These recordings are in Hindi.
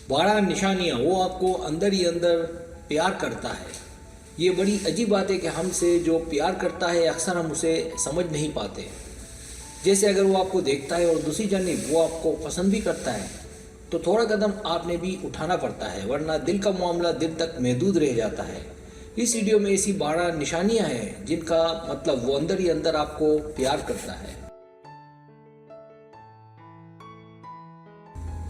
12 निशानियाँ वो आपको अंदर ही अंदर प्यार करता है। ये बड़ी अजीब बात है कि हमसे जो प्यार करता है अक्सर हम उसे समझ नहीं पाते। जैसे अगर वो आपको देखता है और दूसरी जानिब वो आपको पसंद भी करता है तो थोड़ा कदम आपने भी उठाना पड़ता है, वरना दिल का मामला दिल तक महदूद रह जाता है। इस वीडियो में ऐसी 12 निशानियां हैं जिनका मतलब वो अंदर ही अंदर आपको प्यार करता है।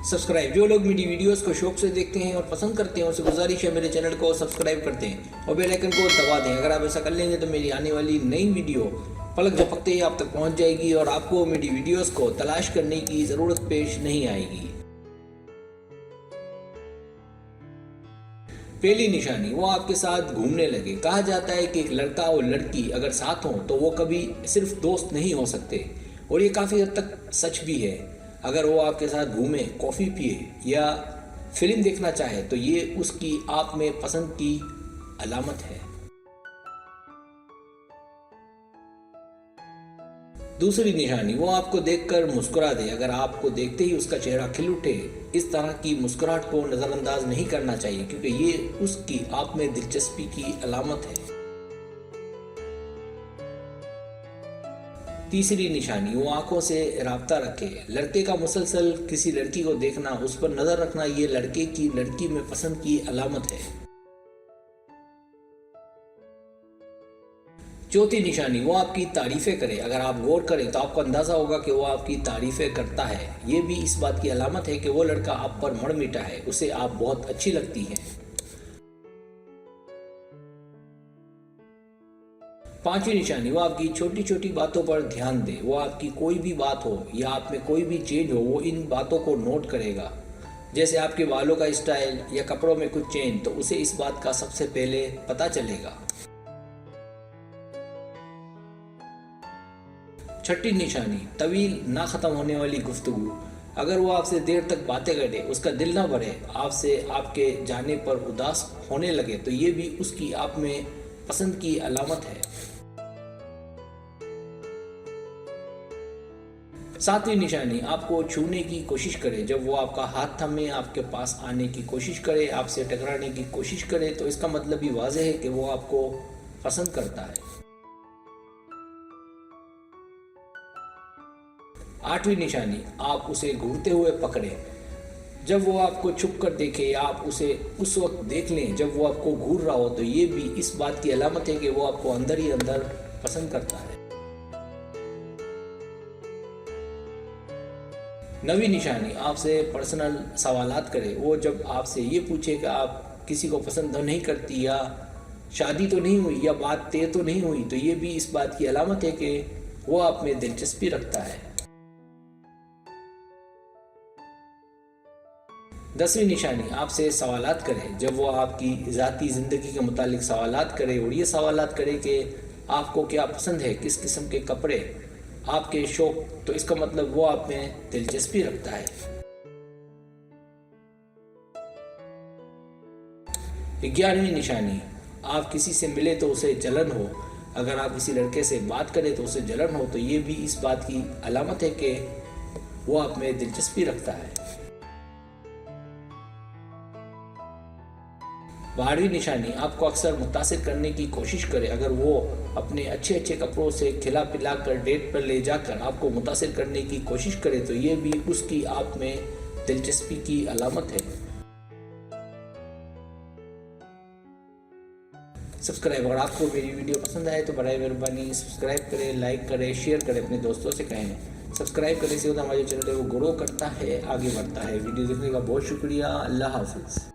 सब्सक्राइब, जो लोग मेरी वीडियोस को शौक से देखते हैं और पसंद करते हैं उनसे गुजारिश है मेरे चैनल को सब्सक्राइब करते हैं और बेल आइकन को दबा दें। अगर आप ऐसा कर लेंगे तो मेरी आने वाली नई वीडियो पलक झपकते ही आप तक पहुंच जाएगी और आपको मेरी वीडियोस को तलाश करने की ज़रूरत पेश नहीं आएगी। पहली निशानी, वो आपके साथ घूमने लगे। कहा जाता है कि एक लड़का और लड़की अगर साथ हों तो वो कभी सिर्फ दोस्त नहीं हो सकते, और ये काफ़ी हद तक सच भी है। अगर वो आपके साथ घूमे, कॉफ़ी पिए या फिल्म देखना चाहे तो ये उसकी आप में पसंद की अलामत है। दूसरी निशानी, वो आपको देखकर मुस्कुरा दे। अगर आपको देखते ही उसका चेहरा खिल उठे, इस तरह की मुस्कुराहट को नज़रअंदाज नहीं करना चाहिए क्योंकि ये उसकी आप में दिलचस्पी की अलामत है। तीसरी निशानी, वो आंखों से राब्ता रखे। लड़के का मुसलसल किसी लड़की को देखना, उस पर नज़र रखना, ये लड़के की लड़की में पसंद की अलामत है। चौथी निशानी, वो आपकी तारीफ़ें करे। अगर आप गौर करें तो आपको अंदाज़ा होगा कि वो आपकी तारीफ़ें करता है। ये भी इस बात की अलामत है कि वो लड़का आप पर मड़ मिटा है, उसे आप बहुत अच्छी लगती हैं। पांचवी निशानी, वो आपकी छोटी छोटी बातों पर ध्यान दे। वो आपकी कोई भी बात हो या आप में कोई भी चेंज हो, वो इन बातों को नोट करेगा। जैसे आपके बालों का स्टाइल या कपड़ों में कुछ चेंज, तो उसे इस बात का सबसे पहले पता चलेगा। छठी निशानी, तवील ना ख़त्म होने वाली गुफ्तगू। अगर वो आपसे देर तक बातें करे, उसका दिल ना भरे, आपसे आपके जाने पर उदास होने लगे, तो ये भी उसकी आप में पसंद की अलामत है। सातवीं निशानी, आपको छूने की कोशिश करे। जब वो आपका हाथ थामे आपके पास आने की कोशिश करे, आपसे टकराने की कोशिश करे, तो इसका मतलब भी वाज़ेह है कि वो आपको पसंद करता है। आठवीं निशानी, आप उसे घूरते हुए पकड़े। जब वो आपको छुप कर देखे या आप उसे उस वक्त देख लें जब वो आपको घूर रहा हो, तो ये भी इस बात की अलामत है कि वो आपको अंदर ही अंदर पसंद करता है। नवीं निशानी, आपसे पर्सनल सवालात करे। वो जब आपसे ये पूछे कि आप किसी को पसंद तो नहीं करती, या शादी तो नहीं हुई, या बात तय तो नहीं हुई, तो ये भी इस बात की अलामत है कि वो आप में दिलचस्पी रखता है। 10वीं निशानी, आपसे सवालात करे। जब वो आपकी ज़ाती ज़िंदगी के मुतालिक सवालात करे और ये सवालात करे कि आपको क्या पसंद है, किस किस्म के कपड़े, आपके शौक, तो इसका मतलब वो आप में दिलचस्पी रखता है। 11वीं निशानी, आप किसी से मिले तो उसे जलन हो। अगर आप किसी लड़के से बात करें तो उसे जलन हो, तो ये भी इस बात की अलामत है कि वो आप में दिलचस्पी रखता है। 12वीं निशानी, आपको अक्सर मुतासिर करने की कोशिश करे। अगर वो अपने अच्छे अच्छे कपड़ों से खिला पिला कर डेट पर ले जाकर आपको मुतासिर करने की कोशिश करे, तो ये भी उसकी आप में दिलचस्पी की अलामत है। सब्सक्राइब, अगर आपको मेरी वीडियो पसंद आए तो बराए मेहरबानी सब्सक्राइब करें, लाइक करें, शेयर करें, अपने दोस्तों से कहें। सब्सक्राइब करने से होता हमारे चैनल वो ग्रो करता है, आगे बढ़ता है। वीडियो देखने का बहुत शुक्रिया। अल्लाह हाफिज़।